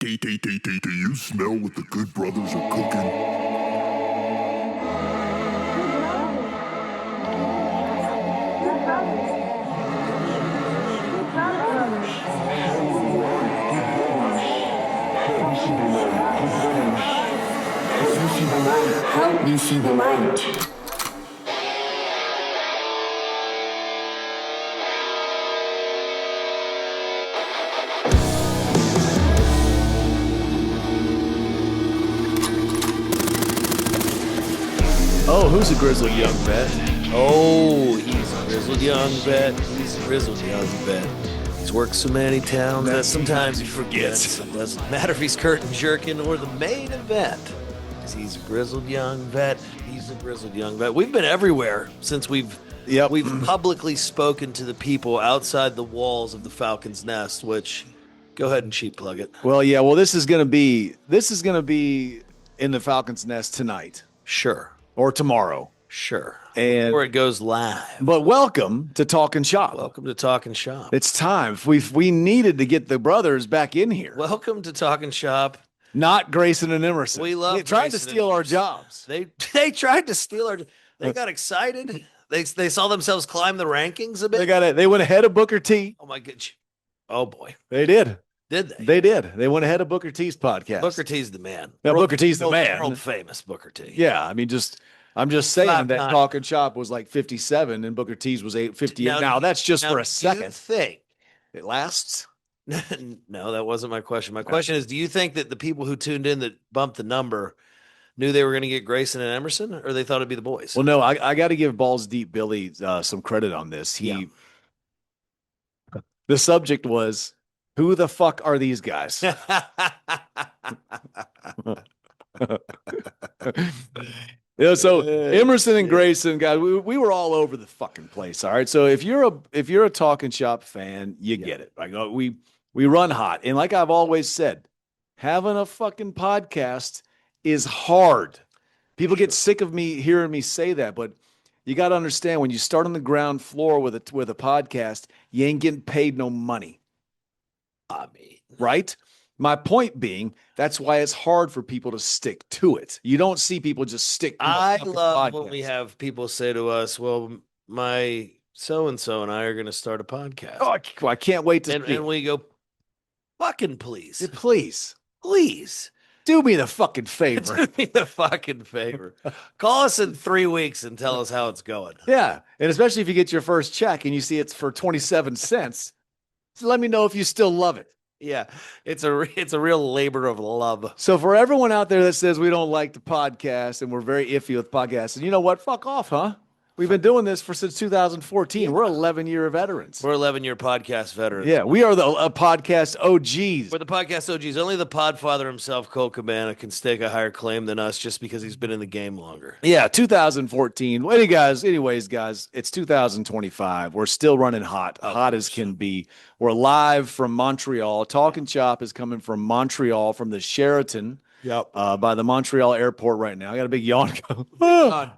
Do you smell what the good brothers are cooking? Help me see the light. Oh, who's a grizzled young vet? Oh, he's a grizzled young vet. He's a grizzled young vet. He's worked so many towns that sometimes he forgets. It doesn't matter if he's curtain jerking or the main event. 'Cause he's a grizzled young vet. He's a grizzled young vet. We've been everywhere since we've publicly spoken to the people outside the walls of the Falcon's Nest, which go ahead and cheap plug it. Well, yeah. Well, this is gonna be in the Falcon's Nest tonight Sure. or tomorrow. Sure. And Before it goes live. but welcome to Talking Shop. Welcome to Talking Shop. It's time. We needed to get the brothers back in here. Welcome to Talking Shop. Not Grayson and Emerson. We love They tried to Grayson steal and our Emerson. jobs. They tried to steal our. They got excited. They saw themselves climb the rankings a bit. They went ahead of Booker T. Oh my god! Oh boy, They did. did they? They did. They went ahead of Booker T's podcast. Booker T's the man. Yeah, Booker T's the man. World famous Booker T. Yeah, I mean, I'm just saying Not- that not- Talking Shop was like 57 and Booker T's was 858. Now that's just for a Do you second. think? It lasts. No, that wasn't my question. My question is: do you think that the people who tuned in that bumped the number knew they were going to get Grayson and Emerson, or they thought it'd be the boys? Well, no, I got to give Balls Deep Billy some credit on this. The subject was, who the fuck are these guys? So Emerson and Grayson, guys, we were all over the fucking place. All right. So if you're a Talking Shop fan, you get it. Like we run hot. And like I've always said, having a fucking podcast is hard. People get sick of me hearing me say that, but you got to understand, when you start on the ground floor with a podcast, you ain't getting paid no money. I mean, Right? My point being, that's why it's hard for people to stick to it. You don't see people just stick to a I fucking love when podcast. we have people say to us, "Well, my so and so and I are going to start a podcast," Oh, I can't wait to see. and we go, "Fucking please, Please, please." do me the fucking favor. Do me the fucking favor. Call us in 3 weeks and tell us how it's going. Yeah. And especially if you get your first check and you see it's for 27 cents, so let me know if you still love it. Yeah, it's a real labor of love. So for everyone out there that says we don't like the podcast and we're very iffy with podcasts, and you know what? Fuck off, huh? We've been doing this since 2014. We're 11-year veterans. We're 11-year podcast veterans. Yeah, we are the podcast OGs. We're the podcast OGs. Only the podfather himself, Cole Cabana, can stake a higher claim than us just because he's been in the game longer. Yeah, 2014. Anyways, guys, it's 2025. We're still running hot, hot as can be. We're live from Montreal. Talking Chop is coming from Montreal, from the Sheraton. Yep. By the Montreal airport right now. I got a big yawn. So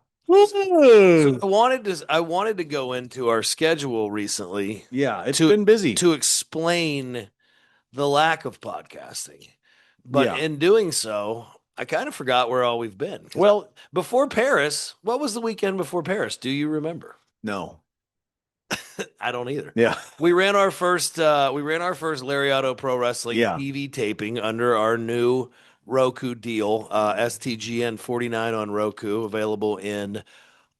I wanted to go into our schedule recently Yeah, it's been busy. to explain the lack of podcasting. But Yeah. in doing so, I kind of forgot where all we've been. 'Cause Well, before Paris, what was the weekend before Paris? Do you remember? no. I don't either. Yeah. We ran our first Lariato Pro Wrestling Yeah. TV taping under our new Roku deal, STGN 49 on Roku, available in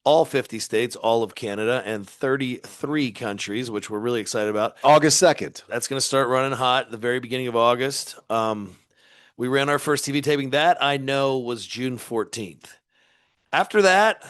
all 50 states, all of Canada, and 33 countries, which we're really excited about. August 2nd. That's going to start running hot at the very beginning of August. We ran our first TV taping. That I know was June 14th. After that,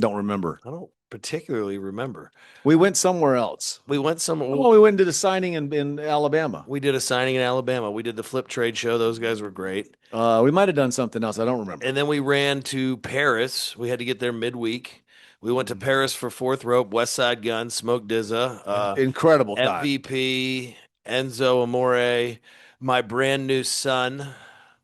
Don't remember. I don't particularly remember. We went somewhere else. We went somewhere. Well, we went and did a signing in Alabama. We did a signing in Alabama. We did the Flip Trade show. Those guys were great. We might have done something else. I don't remember. And then we ran to Paris. We had to get there midweek. We went to Paris for Fourth Rope, West Side Gun, Smoke Dizza, Incredible time. MVP, Enzo Amore, my brand new son,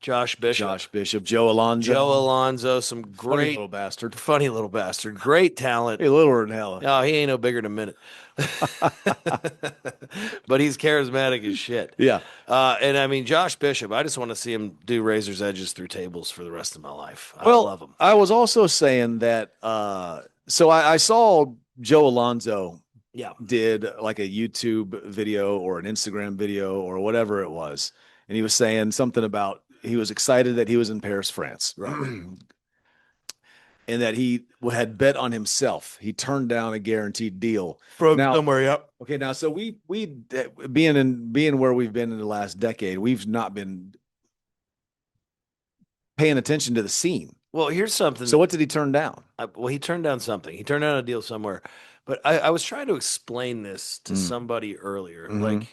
Josh Bishop. Josh Bishop, Joe Alonzo. Joe Alonzo, some Funny great little bastard. funny little bastard. Great talent. Hey, littler than hell. No, he ain't no bigger than a minute. But he's charismatic as shit. Yeah. And I mean, Josh Bishop, I just want to see him do razor's edges through tables for the rest of my life. I Well, love him. I was also saying that so I saw Joe Alonzo Yeah. did like a YouTube video or an Instagram video or whatever it was. And he was saying something about he was excited that he was in Paris, France. Right. And that he had bet on himself. He turned down a guaranteed deal. From Now- somewhere, yep. Okay, now so we being where we've been in the last decade, we've not been paying attention to the scene. Well, here's something. So what did he turn down? Well, he turned down something. He turned down a deal somewhere. But I was trying to explain this to somebody earlier. Mhm. Like,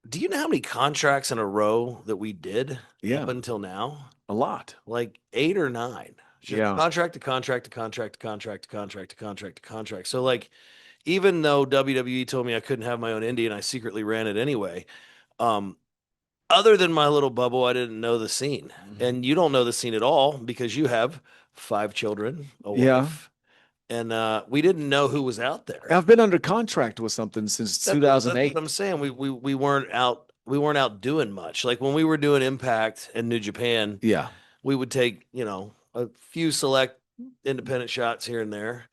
do you know how many contracts in a row that we did Yeah. up until now? A lot. Like 8 or 9. Just Yeah. contract to contract to contract to contract to contract to contract to contract. So like, even though WWE told me I couldn't have my own indie and I secretly ran it anyway, other than my little bubble, I didn't know the scene. And you don't know the scene at all because you have 5 children, a Yeah. wife, and we didn't know who was out there. I've been under contract with something since That's 2008. what I'm saying. We weren't out. We weren't out doing much. Like when we were doing Impact and New Japan, Yeah. we would take, a few select independent shots here and there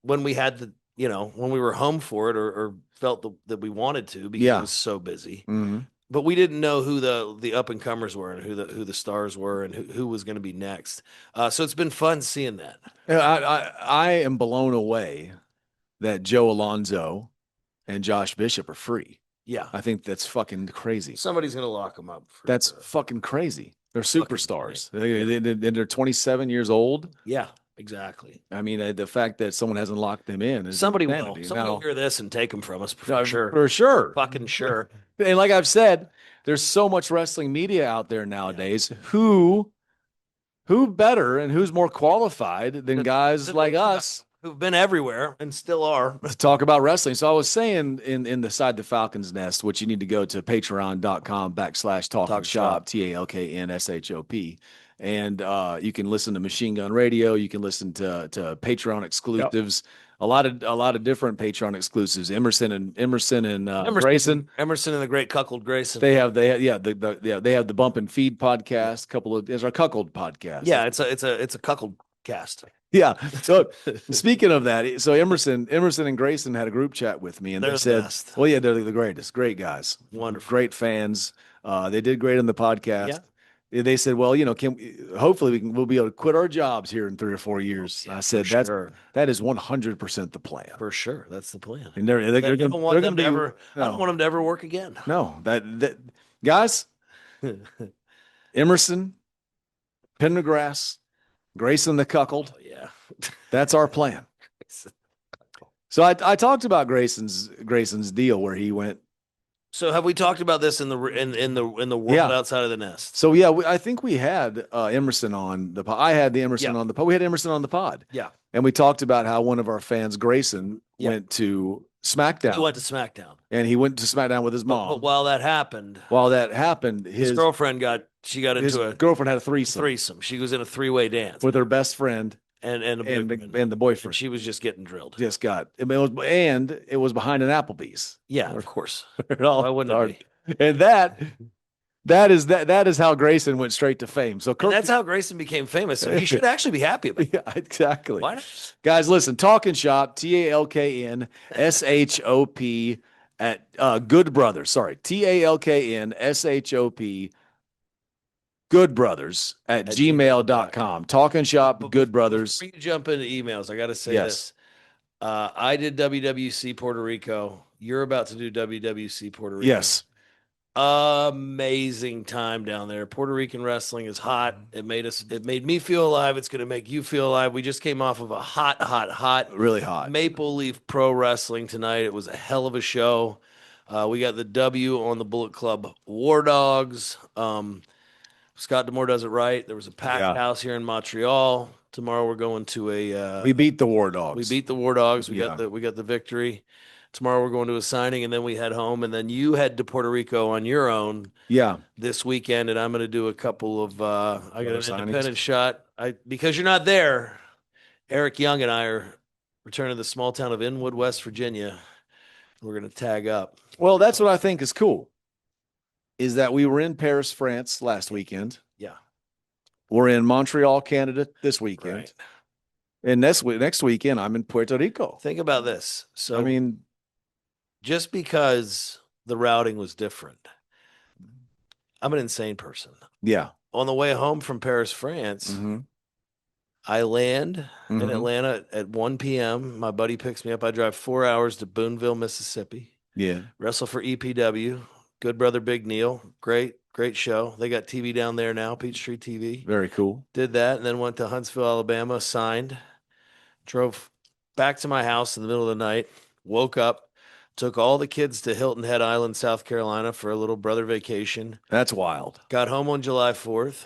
when we had when we were home for it or felt that we wanted to because Yeah. it was so busy. Mm-hmm. But we didn't know who the up and comers were and who the stars were and who was going to be next. So it's been fun seeing that. I am blown away that Joe Alonzo and Josh Bishop are free. Yeah, I think that's fucking crazy. somebody's going to lock them up. That's fucking crazy. They're superstars. They're 27 years old. Yeah, exactly. I mean, the fact that someone hasn't locked them in is Somebody will. insanity. Somebody will Now, hear this and take them from us for no, sure. For sure. Fucking sure. And like I've said, there's so much wrestling media out there nowadays. Who better and who's more qualified than guys like us Who've been everywhere and still are. to talk about wrestling? So I was saying in the Side the Falcon's Nest, which you need to go to patreon.com/talking shop, TALKNSHOP. And you can listen to Machine Gun Radio. You can listen to Patreon exclusives. A lot of different Patreon exclusives. Emerson and Grayson. Emerson and the Great Cuckold Grayson. They have they have the Bump and Feed podcast. There's our Cuckold podcast. Yeah, it's a cuckold cast. Yeah. So speaking of that, so Emerson and Grayson had a group chat with me, and They're they the said, best. "Well, yeah, they're the greatest, great guys, Wonderful. great fans. They did great on the podcast." Yeah. They said, "Well, hopefully we'll be able to quit our jobs here in 3 or 4 years." Yeah, I said, for sure. that is 100% the plan. For sure. That's the plan. And they're I don't gonna, want they're them gonna to be ever. I don't want them to ever work again. no that guys, Emerson, Pendergrass, Grayson the Cuckold. Oh, yeah. That's our plan. So I talked about Grayson's deal where he went. So have we talked about this in the world Yeah. outside of the nest? So yeah, I think we had Emerson on the pod. I had the Emerson Yeah. on the pod. We had Emerson on the pod. Yeah. And we talked about how one of our fans, Grayson, Yeah. went to SmackDown. He went to SmackDown. And he went to SmackDown with his mom. But while that happened, While that happened, his girlfriend got his into a girlfriend had a threesome threesome. She was in a 3-way dance with her best friend and and the and boyfriend. she was just getting drilled. Just got it was behind an Applebee's. Yeah, of course. It all Why wouldn't started. it be? And that is how Grayson went straight to fame. So And that's how Grayson became famous. So he should actually be happy about it. yeah, exactly. Why not? Guys, listen, Talking Shop, TALKNSHOP at Good Brothers. Sorry, TALKNSHOP Good Brothers at gmail.com. Talking Shop, Good Brothers. Before you jump into emails, I got to say Yes. this. I did WWC Puerto Rico. You're about to do WWC Puerto Rico. Yes. Amazing time down there. Puerto Rican wrestling is hot. It made me feel alive. It's going to make you feel alive. We just came off of a hot Really hot. Maple Leaf Pro Wrestling tonight. It was a hell of a show. We got the W on the Bullet Club War Dogs. Scott Demore does it right. There was a packed house here in Montreal. Tomorrow we're going to a We beat the War Dogs. we beat the War Dogs. We Yeah. got the victory. Tomorrow we're going to a signing, and then we head home, and then you head to Puerto Rico on your own Yeah. this weekend, and I'm going to do a couple of I got Other an signings? independent shot. Because you're not there, Eric Young and I are returning to the small town of Inwood, West Virginia. We're going to tag up. Well, that's what I think is cool. Is that we were in Paris, France last weekend. Yeah. We're in Montreal, Canada this weekend. Right. And next weekend, I'm in Puerto Rico. Think about this. So I mean, just because the routing was different, I'm an insane person. yeah. On the way home from Paris, France, Mm-hmm. I land in Mhm. Atlanta at 1 p.m. My buddy picks me up. I drive 4 hours to Boonville, Mississippi. Yeah. Wrestle for EPW. Good brother Big Neil. Great show. They got TV down there now, Peachtree TV. Very cool. Did that and then went to Huntsville, Alabama, signed. Drove back to my house in the middle of the night. Woke up, took all the kids to Hilton Head Island, South Carolina for a little brother vacation. That's wild. Got home on July 4th.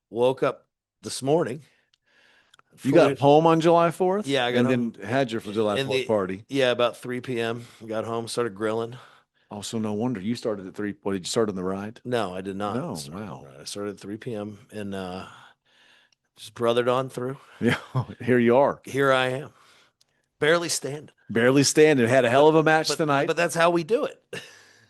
Woke up this morning. You got home on July 4th? Yeah, I got and home. then had your July 4th party. Yeah, about 3 p.m. Got home, started grilling. Also, no wonder you started at 3. What, did you start on the ride? No, I did not. No, start on the wow. ride. I started at 3 p.m. and just brothered on through. Yeah, here you are. Here I am. Barely standing. Barely standing. Had a hell of a match tonight. But that's how we do it.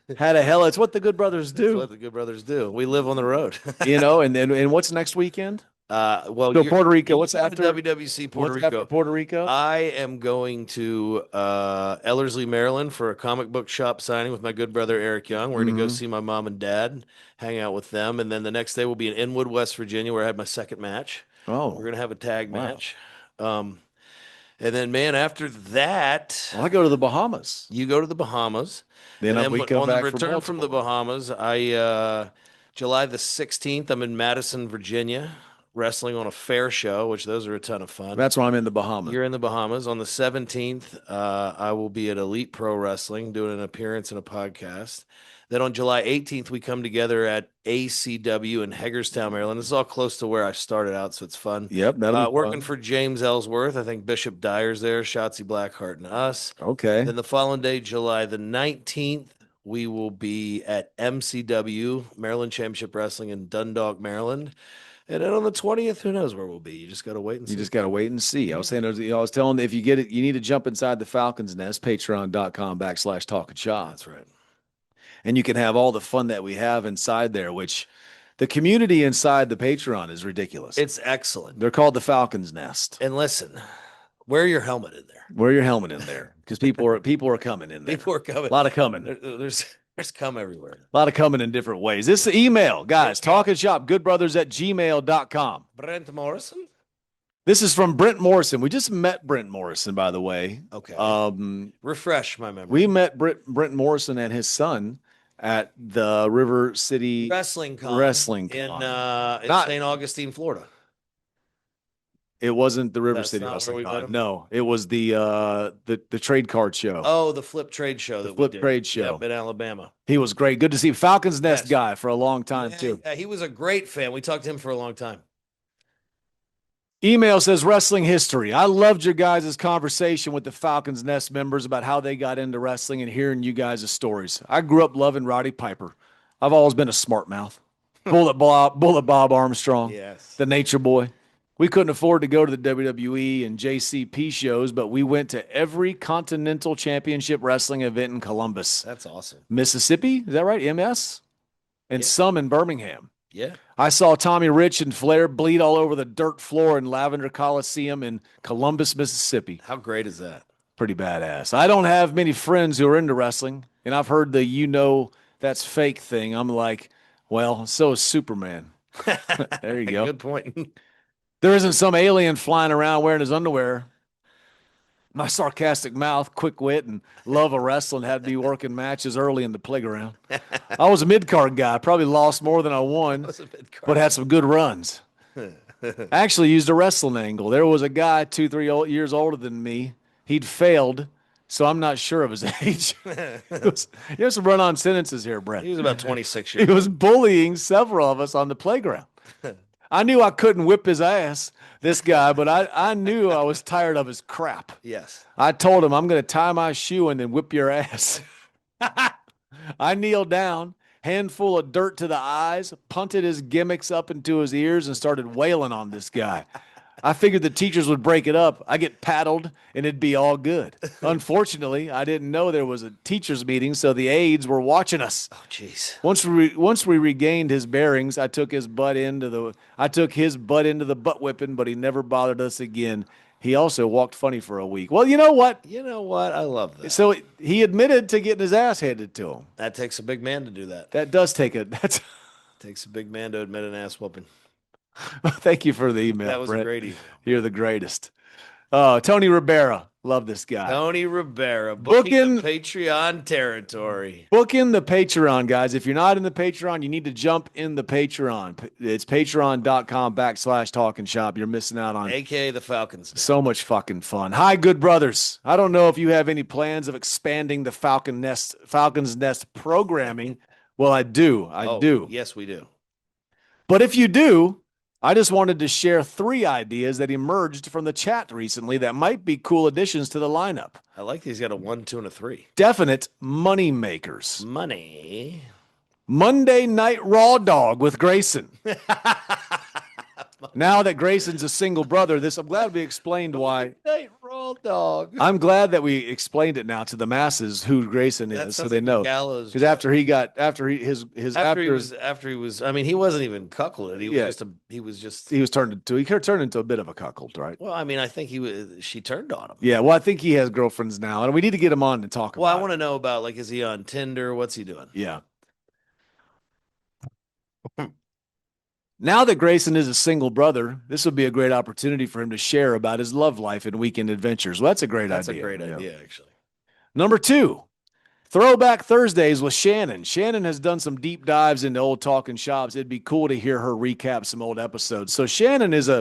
It's what the Good Brothers That's do. what the Good Brothers do. We live on the road. And what's next weekend? Well, So Puerto Rico. What's you're after WWC Puerto what's Rico? after Puerto Rico? I am going to Ellerslie, Maryland for a comic book shop signing with my good brother Eric Young. We're going to go see my mom and dad, hang out with them, and then the next day we'll be in Inwood, West Virginia, where I had my second match. Oh, We're going to have a tag Wow. match. And then, man, after that, well, I go to the Bahamas. you go to the Bahamas. Then And we come on back the return from the Bahamas, July the 16th, I'm in Madison, Virginia, wrestling on a fair show, which those are a ton of fun. That's when I'm in the Bahamas. You're in the Bahamas. On the 17th, I will be at Elite Pro Wrestling doing an appearance in a podcast. Then on July 18th, we come together at ACW in Hagerstown, Maryland. This is all close to where I started out, so it's fun. Yep, that'll be Working fun. for James Ellsworth. I think Bishop Dyer's there, Shotzi Blackheart, and us. Okay. Then the following day, July the 19th, we will be at MCW, Maryland Championship Wrestling in Dundalk, Maryland. And then on the 20th, who knows where we'll be? You just got to wait and see. You just got to wait and see. I was saying, I was telling, if you get it, you need to jump inside the Falcons Nest, patreon.com/talking shop. That's right. And you can have all the fun that we have inside there, which the community inside the Patreon is ridiculous. It's excellent. They're called the Falcons Nest. And listen, wear your helmet in there. Wear your helmet in there because people are coming in there. People are coming. A lot of coming. There's cum everywhere. A lot of coming in different ways. This is email, guys. Talking Shop, goodbrothers@gmail.com. Brent Morrison? This is from Brent Morrison. We just met Brent Morrison, by the way. Okay. Refresh my memory. We met Brent Morrison and his son at the River City Wrestling Con in St. Augustine, Florida. It wasn't the River That's City not where Wrestling we met Con. him? No, it was the trade card show. Oh, the Flip Trade Show. The that Flip we did. Trade Show. Yep, in Alabama. He was great. Good to see Falcons Nest Yes. guy for a long time too. Yeah, he was a great fan. We talked to him for a long time. Email says wrestling history. I loved your guys' conversation with the Falcons Nest members about how they got into wrestling and hearing you guys' stories. I grew up loving Roddy Piper. I've always been a smart mouth. Bullet Bob Armstrong. Yes. The Nature Boy. We couldn't afford to go to the WWE and JCP shows, but we went to every Continental Championship Wrestling event in Columbus, That's awesome. Mississippi. Is that right? MS? And Yeah. some in Birmingham. Yeah. I saw Tommy Rich and Flair bleed all over the dirt floor in Lavender Coliseum in Columbus, Mississippi. How great is that? Pretty badass. I don't have many friends who are into wrestling, and I've heard the that's fake thing. I'm like, well, so is Superman. There you go. Good point. There isn't some alien flying around wearing his underwear. My sarcastic mouth, quick wit, and love of wrestling had me working matches early in the playground. I was a mid-card guy. Probably lost more than I won, but had some good runs. Actually used a wrestling angle. There was a guy 2-3 years older than me. He'd failed, so I'm not sure of his age. You have some run-on sentences here, Brett. He was about 26 He years. was bullying several of us on the playground. I knew I couldn't whip his ass, this guy, but I knew I was tired of his crap. Yes. I told him, I'm going to tie my shoe and then whip your ass. I kneeled down, handful of dirt to the eyes, punted his gimmicks up into his ears, and started wailing on this guy. I figured the teachers would break it up. I get paddled, and it'd be all good. Unfortunately, I didn't know there was a teachers meeting, so the aides were watching us. Oh, jeez. Once we regained his bearings, I took his butt into the butt whipping, but he never bothered us again. He also walked funny for a week. Well, you know what? You know what? I love that. So he admitted to getting his ass handed to him. That takes a big man to do that. That does take a. That's. Takes a big man to admit an ass whooping. Thank you for the email. That was Brett. a great email. You're the greatest. Tony Ribera. Love this guy. Tony Rivera booking the Patreon territory. Booking the Patreon, guys. If you're not in the Patreon, you need to jump in the Patreon. It's patreon.com/talking shop. You're missing out on AKA the Falcons. so much fucking fun. Hi, good brothers. I don't know if you have any plans of expanding the Falcon's Nest programming. Well, I do. I do. Yes, we do. But if you do, I just wanted to share 3 ideas that emerged from the chat recently that might be cool additions to the lineup. I like he's got a 1, 2, and a 3. Definite money makers. Money. Monday Night Raw Dog with Grayson. Now that Grayson's a single brother, I'm glad we explained why. Night Raw Dog. I'm glad that we explained it now to the masses who Grayson is, so they know. Gallows. Because after he was, I mean, he wasn't even cuckolded. He was turned into a bit of a cuckold, right? Well, I mean, I think she turned on him. Yeah, well, I think he has girlfriends now, and we need to get him on and talk about it. Well, I want to know about, like, is he on Tinder? What's he doing? Yeah. Now that Grayson is a single brother, this would be a great opportunity for him to share about his love life and weekend adventures. Well, that's a great idea. That's a great idea, actually. Number 2, Throwback Thursdays with Shannon. Shannon has done some deep dives into old talking shops. It'd be cool to hear her recap some old episodes. So Shannon is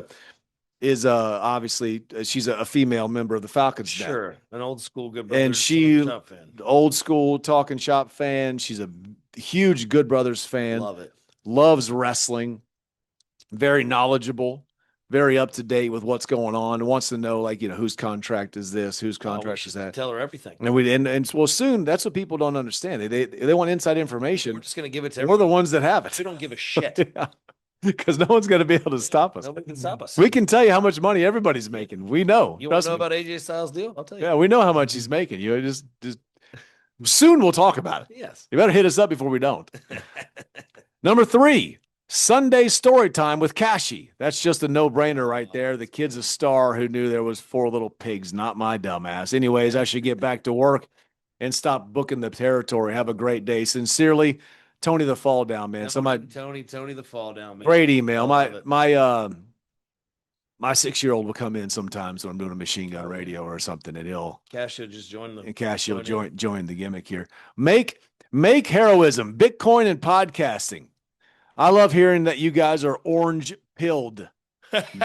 obviously she's a female member of the Falcons. Sure, an old school Good Brothers and she fan. Old school talking shop fan. She's a huge Good Brothers fan. Love it. Loves wrestling. Very knowledgeable, very up to date with what's going on, and wants to know, like, whose contract is this, whose contract is that. Tell her everything. And well, soon that's what people don't understand. They want inside information. We're just gonna give it to everyone. We're the ones that have it. We don't give a shit. Because no one's going to be able to stop us. Nobody can stop us. We can tell you how much money everybody's making. We know. You want to know about AJ Styles' deal? I'll tell you. Yeah, we know how much he's making. You just soon we'll talk about it. Yes. You better hit us up before we don't. Number 3. Sunday story time with Kashi. That's just a no-brainer right there. The kid's a star who knew there was 4 little pigs, not my dumbass. Anyways, I should get back to work and stop booking the territory. Have a great day. Sincerely, Tony the Fall Down, man. Tony the Fall Down, man. Great email. My 6-year-old will come in sometimes when I'm doing a machine gun radio or something, and Kashi will just join and Kashi will join the gimmick here. Make heroism, Bitcoin, and podcasting. I love hearing that you guys are orange-pilled.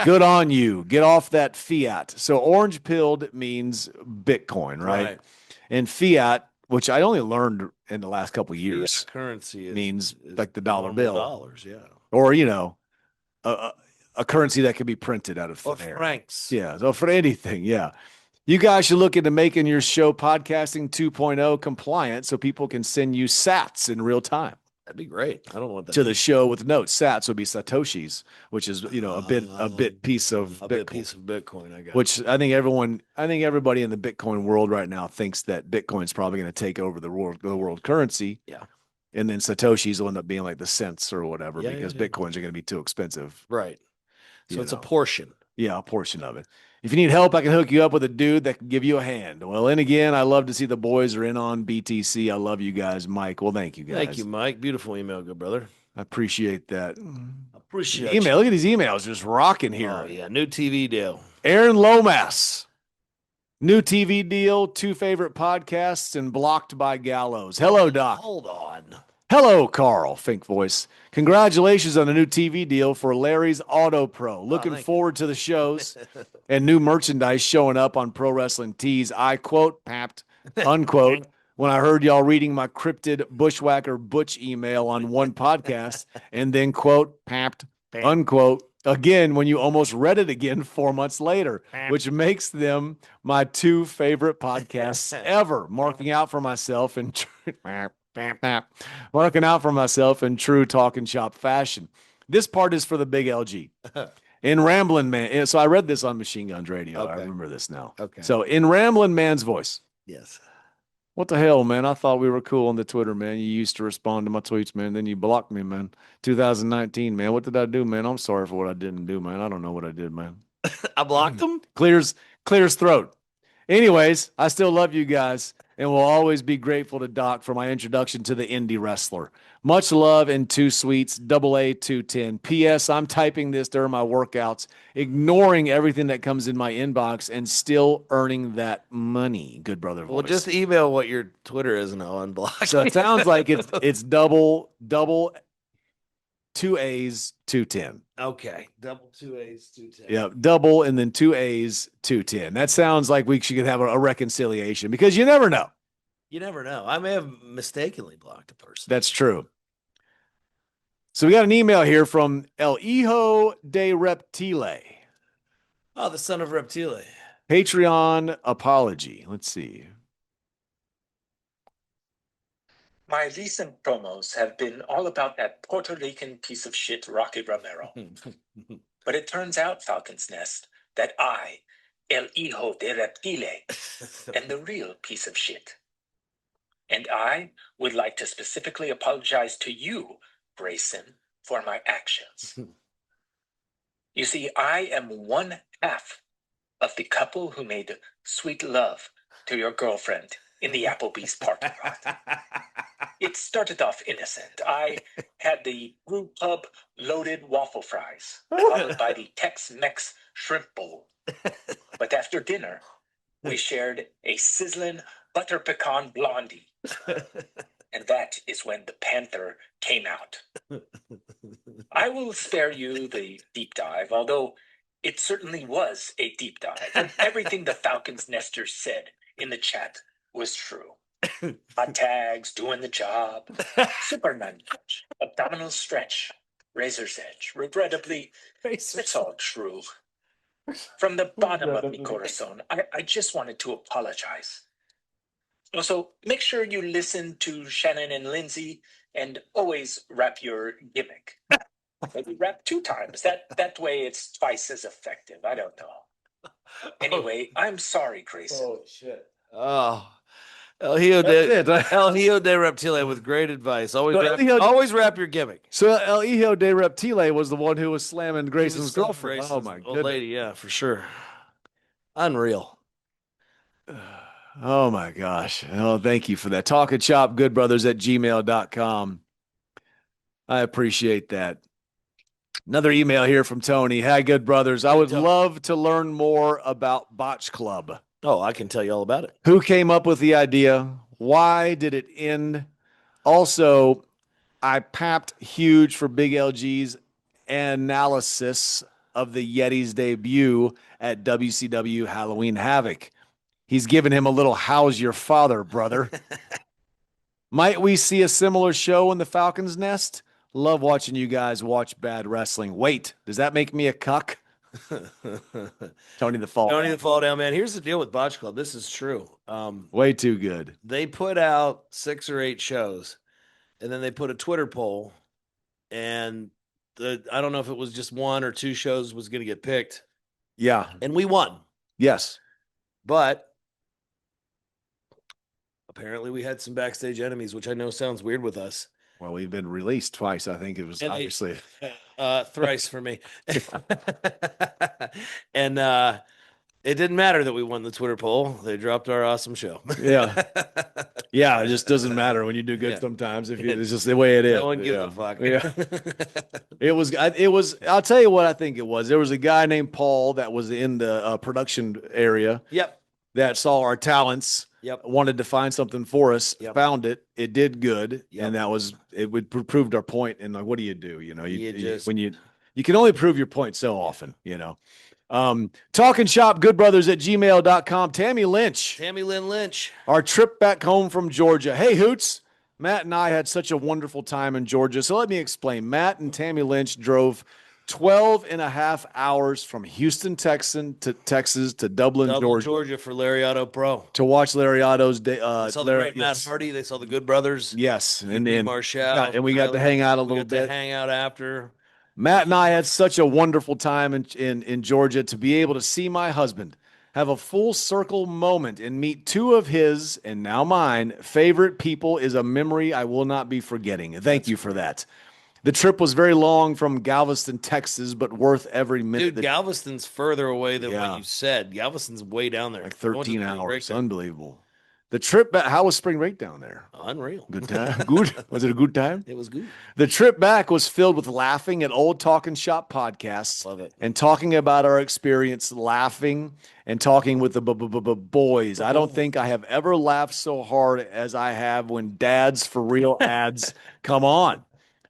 Good on you. Get off that fiat. So orange-pilled means Bitcoin, right? And fiat, which I only learned in the last couple of years, fiat currency means like the dollar bill. Dollars, yeah. Or, a currency that can be printed out of thin air. Francs. Yeah, so for anything, yeah. You guys should look into making your show Podcasting 2.0 compliant so people can send you sats in real time. That'd be great. I don't want that to the show with notes. Sats would be Satoshis, which is a bit piece of Bitcoin. Bit piece of Bitcoin. I got. Which I think everybody in the Bitcoin world right now thinks that Bitcoin's probably going to take over the world currency. Yeah. And then Satoshis will end up being like the cents or whatever because Bitcoins are going to be too expensive. Right. So it's a portion. Yeah, a portion of it. If you need help, I can hook you up with a dude that can give you a hand. Well, and again, I love to see the boys are in on BTC. I love you guys, Mike. Well, thank you guys. Thank you, Mike. Beautiful email, good brother. I appreciate that. Appreciate email. Look at these emails just rocking here. Oh, yeah. New TV deal. Aaron Lomas. New TV deal, 2 favorite podcasts, and blocked by Gallows. Hello, Doc. Hold on. Hello, Karl. Fink voice. Congratulations on a new TV deal for Larry's Auto Pro. Looking forward to the shows and new merchandise showing up on Pro Wrestling Tees. I quote, papped, unquote, when I heard y'all reading my cryptid Bushwhacker Butch email on one podcast, and then quote, papped, unquote, again when you almost read it again 4 months later, which makes them my 2 favorite podcasts ever. Marking out for myself in true talking shop fashion. This part is for the big LG. In Ramblin' Man. So I read this on Machine Guns Radio. Okay. I remember this now. Okay. So in Ramblin' Man's voice. Yes. What the hell, man? I thought we were cool on the Twitter, man. You used to respond to my tweets, man. Then you blocked me, man. 2019, man. What did I do, man? I'm sorry for what I didn't do, man. I don't know what I did, man. I blocked them? Clears throat. Anyways, I still love you guys and will always be grateful to Doc for my introduction to the indie wrestler. Much love and 2 sweets, AA 210. P.S. I'm typing this during my workouts, ignoring everything that comes in my inbox and still earning that money. Good brother voice. Well, just email what your Twitter is and I'll unblock. So it sounds like it's double 2 A's 210. Okay. Double 2 A's 210. Yeah, double and then 2 A's 210. That sounds like we should have a reconciliation because you never know. You never know. I may have mistakenly blocked a person. That's true. So we got an email here from El Hijo de Reptile. Oh, the son of Reptile. Patreon apology. Let's see. My recent promos have been all about that Puerto Rican piece of shit, Rocky Romero. But it turns out, Falcon's Nest, that I, El Hijo de Reptile, am the real piece of shit. And I would like to specifically apologize to you, Grayson, for my actions. You see, I am one half of the couple who made sweet love to your girlfriend in the Applebee's parking lot. It started off innocent. I had the brew pub loaded waffle fries, followed by the Tex-Mex shrimp bowl. But after dinner, we shared a sizzling butter pecan blondie. And that is when the Panther came out. I will spare you the deep dive, although it certainly was a deep dive. And everything the Falcon's Nesters said in the chat was true. Hot tags, doing the job, Superman punch, abdominal stretch, razor's edge. Regrettably, it's all true. From the bottom of mi corazon, I just wanted to apologize. Also, make sure you listen to Shannon and Lindsay and always rap your gimmick. Maybe rap 2 times. That way it's twice as effective. I don't know. Anyway, I'm sorry, Grayson. Oh, shit. Oh. El Hijo de Reptile with great advice. Always wrap your gimmick. So El Hijo de Reptile was the one who was slamming Grayson's girlfriend. Grayson's Oh, my old goodness. lady, yeah, for sure. Unreal. Oh my gosh. Oh, thank you for that. Talk and Shop Goodbrothers at gmail.com. I appreciate that. Another email here from Tony. Hi, good brothers. I would love to learn more about Botch Club. Oh, I can tell you all about it. Who came up with the idea? Why did it end? Also, I papped huge for Big LG's analysis of the Yeti's debut at WCW Halloween Havoc. He's given him a little "how's your father, brother?" Might we see a similar show in the Falcon's Nest? Love watching you guys watch bad wrestling. Wait, does that make me a cuck? Tony the Fall. Tony the Fall Down, man. Here's the deal with Botch Club. This is true. Way too good. They put out 6 or 8 shows, and then they put a Twitter poll, and I don't know if it was just 1 or 2 shows was going to get picked. Yeah. And we won. Yes. But apparently we had some backstage enemies, which I know sounds weird with us. Well, we've been released twice. I think it was obviously thrice for me. And it didn't matter that we won the Twitter poll. They dropped our awesome show. Yeah. Yeah. It just doesn't matter when you do good sometimes. It's just the way it is. No one gives a fuck. Yeah. It was, I'll tell you what I think it was. There was a guy named Paul that was in the production area. Yep. That saw our talents. Yep. Wanted to find something for us. Yep. Found it. It did good. Yep. And it proved our point. And like, what do? You know, You you can only prove your point so often, you know. Talking Shop Goodbrothers at gmail.com. Tammy Lynn Lynch. Our trip back home from Georgia. Hey, Hoots. Matt and I had such a wonderful time in Georgia. So let me explain. Matt and Tammy Lynch drove 12 and a half hours from Houston, Texas to Dublin, Georgia for Lariato Pro. to watch Lariato's day. They saw the great Matt Hardy. They saw the Good Brothers. Yes, and Marshall. Yeah, and we got to hang out a little bit. Hang out after. Matt and I had such a wonderful time in Georgia to be able to see my husband have a full circle moment and meet two of his, and now mine, favorite people is a memory I will not be forgetting. Thank you for that. The trip was very long from Galveston, Texas, but worth every minute. Dude, Galveston's further away than what you said. Galveston's way down there. Like 13 hours. Unbelievable. The trip back, how was spring break down there? Unreal. Good time? Good? Was it a good time? It was good. The trip back was filled with laughing at old Talking Shop podcasts. Love it. And talking about our experience, laughing and talking with the boys. I don't think I have ever laughed so hard as I have when Dads for Real ads come on.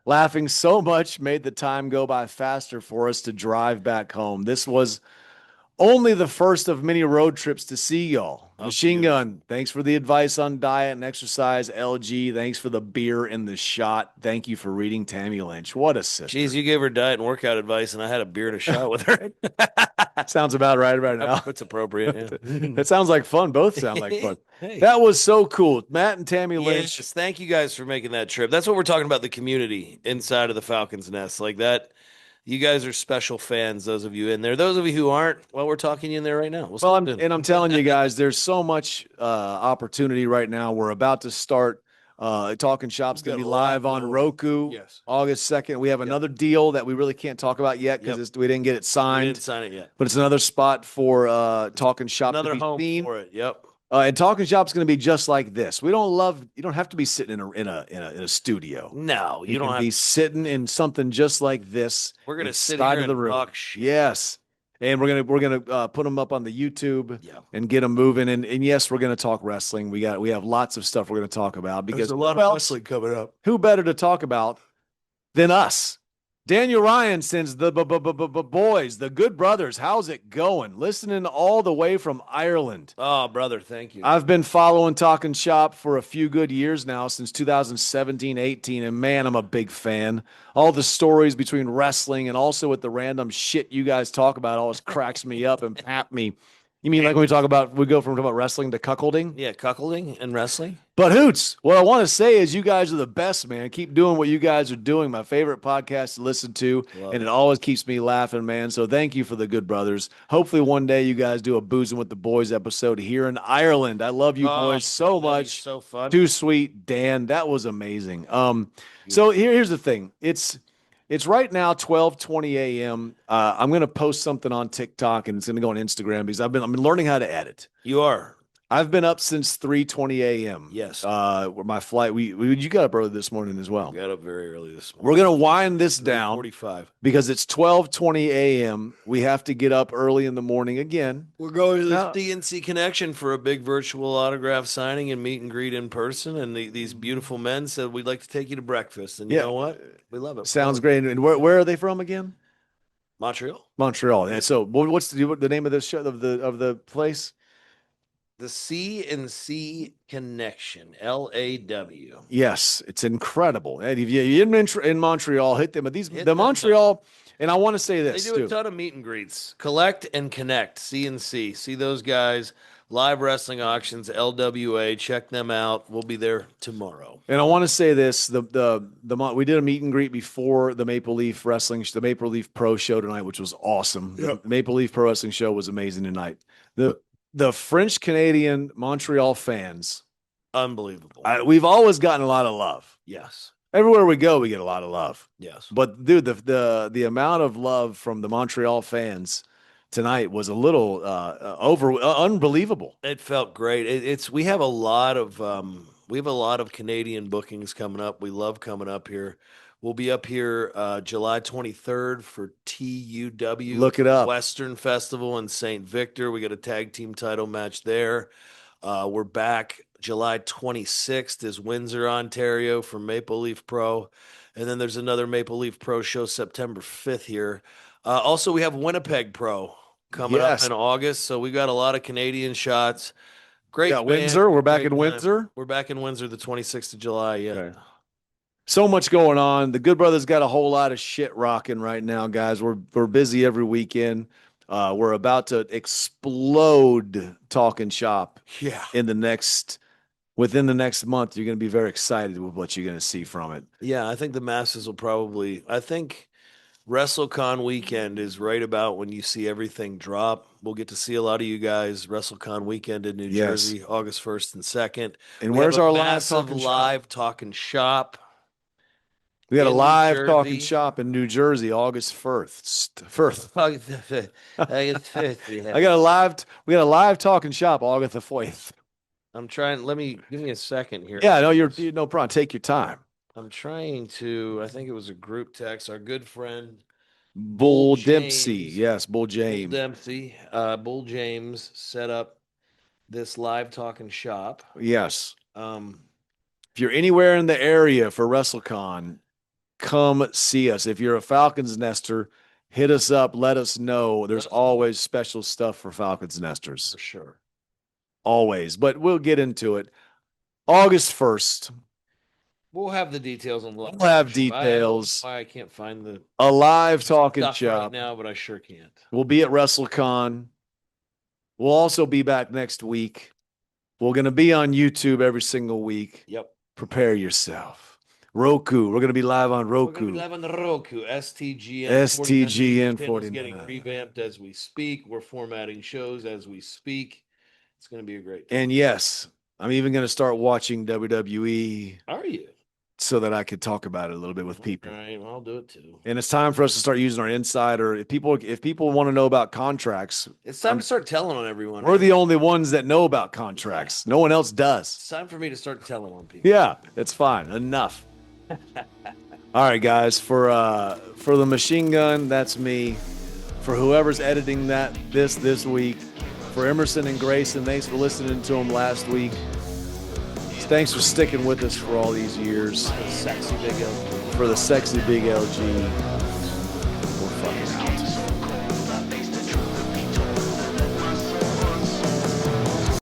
Laughing so much made the time go by faster for us to drive back home. This was only the first of many road trips to see y'all. Machine Gun, thanks for the advice on diet and exercise. LG, thanks for the beer and the shot. Thank you for reading Tammy Lynch. What a sister. Jeez, you gave her diet and workout advice, and I had a beer and a shot with her. Sounds about right now. It's appropriate. Yeah. That sounds like fun. Both sound like fun. Hey. That was so cool. Matt and Tammy Lynch. Yes, thank you guys for making that trip. That's what we're talking about, the community inside of the Falcons Nest. Like that. You guys are special fans, those of you in there. Those of you who aren't, well, we're talking you in there right now. I'm telling you guys, there's so much opportunity right now. We're about to start. Talking Shop's going to be live on Roku. Yes. August 2nd. We have another deal that we really can't talk about yet because we didn't get it signed. We didn't sign it yet. But it's another spot for Talking Shop. Another to be home seen. for it. Yep. And Talking Shop's going to be just like this. You don't have to be sitting in a studio. No, you don't have to be sitting in something just like this. We're going to sit here and talk shit. Yes. And we're gonna put them up on the YouTube and get them moving. And yes, we're gonna talk wrestling. We have lots of stuff we're gonna talk about because there's a lot of wrestling coming up. Who better to talk about than us? Daniel Ryan sends the boys, the Good Brothers. How's it going? Listening all the way from Ireland. Oh, brother, thank you. I've been following Talking Shop for a few good years now, since 2017-18, and man, I'm a big fan. All the stories between wrestling and also with the random shit you guys talk about always cracks me up and pap me. You mean like when we go from talking about wrestling to cuckolding? Yeah, cuckolding and wrestling. But Hoots, what I want to say is you guys are the best, man. Keep doing what you guys are doing. My favorite podcast to listen to, and it always keeps me laughing, man. So thank you for the Good Brothers. Hopefully one day you guys do a Boozing with the Boys episode here in Ireland. I love you boys so much. So fun. Too sweet, Dan. That was amazing. So here's the thing. It's right now 12:20 a.m. I'm going to post something on TikTok and it's going to go on Instagram because I've been learning how to edit. You are. I've been up since 3:20 a.m. Yes. Where my flight, you got up early this morning as well. Got up very early this morning. We're going to wind this down 45 because it's 12:20 a.m. We have to get up early in the morning again. We're going to the DNC Connection for a big virtual autograph signing and meet and greet in person. And these beautiful men said, we'd like to take you to breakfast. And you know what? We love it. Sounds great. And where are they from again? Montreal. Montreal. And so what's the name of this show, of the place? The C&C Connection, LAW. Yes, it's incredible. And if you're in Montreal, hit them. But the Montreal, and I want to say this too. They do a ton of meet and greets. Collect and Connect, C&C. See those guys. Live wrestling auctions, LWA. Check them out. We'll be there tomorrow. And I want to say this: we did a meet and greet before the Maple Leaf Wrestling, the Maple Leaf Pro show tonight, which was awesome. Yep. The Maple Leaf Pro Wrestling show was amazing tonight. The French Canadian Montreal fans, unbelievable. We've always gotten a lot of love. Yes. Everywhere we go, we get a lot of love. Yes. But dude, the amount of love from the Montreal fans tonight was a little unbelievable. It felt great. We have a lot of Canadian bookings coming up. We love coming up here. We'll be up here July 23rd for TUW. Look it up. Western Festival in St. Victor. We got a tag team title match there. We're back July 26th is Windsor, Ontario for Maple Leaf Pro. And then there's another Maple Leaf Pro show September 5th here. Also, we have Winnipeg Pro coming up in August. So we got a lot of Canadian shots. Great. Windsor. We're back in Windsor. We're back in Windsor the 26th of July. Yeah. Okay. So much going on. The Good Brothers got a whole lot of shit rocking right now, guys. We're busy every weekend. We're about to explode Talking Shop. Yeah. Within the next month. You're going to be very excited with what you're going to see from it. Yeah, I think the masses will probably. I think WrestleCon weekend is right about when you see everything drop. We'll get to see a lot of you guys WrestleCon weekend in New Yes. Jersey, August 1st and 2nd. And We where's have a our live massive Talking Shop? live Talking Shop? We got a in New live Jersey. Talking Shop in New Jersey, August 1st. I we got a live Talking Shop August the 4th. I'm trying. Give me a second here. Yeah, no, you're no problem. Take your time. I'm trying to. I think it was a group text. Our good friend Bull James. Dempsey. Yes, Bull James. Bull Dempsey. Bull James set up this live Talking Shop. Yes. Um, If you're anywhere in the area for WrestleCon, come see us. If you're a Falcons Nester, hit us up. Let us know. There's always special stuff for Falcons Nesters. for sure. Always. But we'll get into it. August 1st, We'll have the details on the live We'll have Talking Shop. details. Why I can't find the a live Talking stuff Shop. right now, but I sure can't. We'll be at WrestleCon. We'll also be back next week. We're going to be on YouTube every single week. Yep. Prepare yourself. Roku. We're going to be live on We're Roku. going to be live on the Roku. STGN. STGN 49 49. getting revamped as we speak. We're formatting shows as we speak. It's going to be a great time. And yes, I'm even going to start watching WWE Are you? so that I could talk about it a little bit with people. All right, well, I'll do it too. And it's time for us to start using our insider. If people want to know about contracts, It's time to start telling on everyone. we're the only ones that know about contracts. No one else does. It's time for me to start telling on people. Yeah, it's fine. Enough. All right, guys. For the machine gun, that's me. For whoever's editing this week, for Emerson and Grayson, thanks for listening to them last week. Thanks for sticking with us for all these years. Sexy big LG. For the sexy big LG.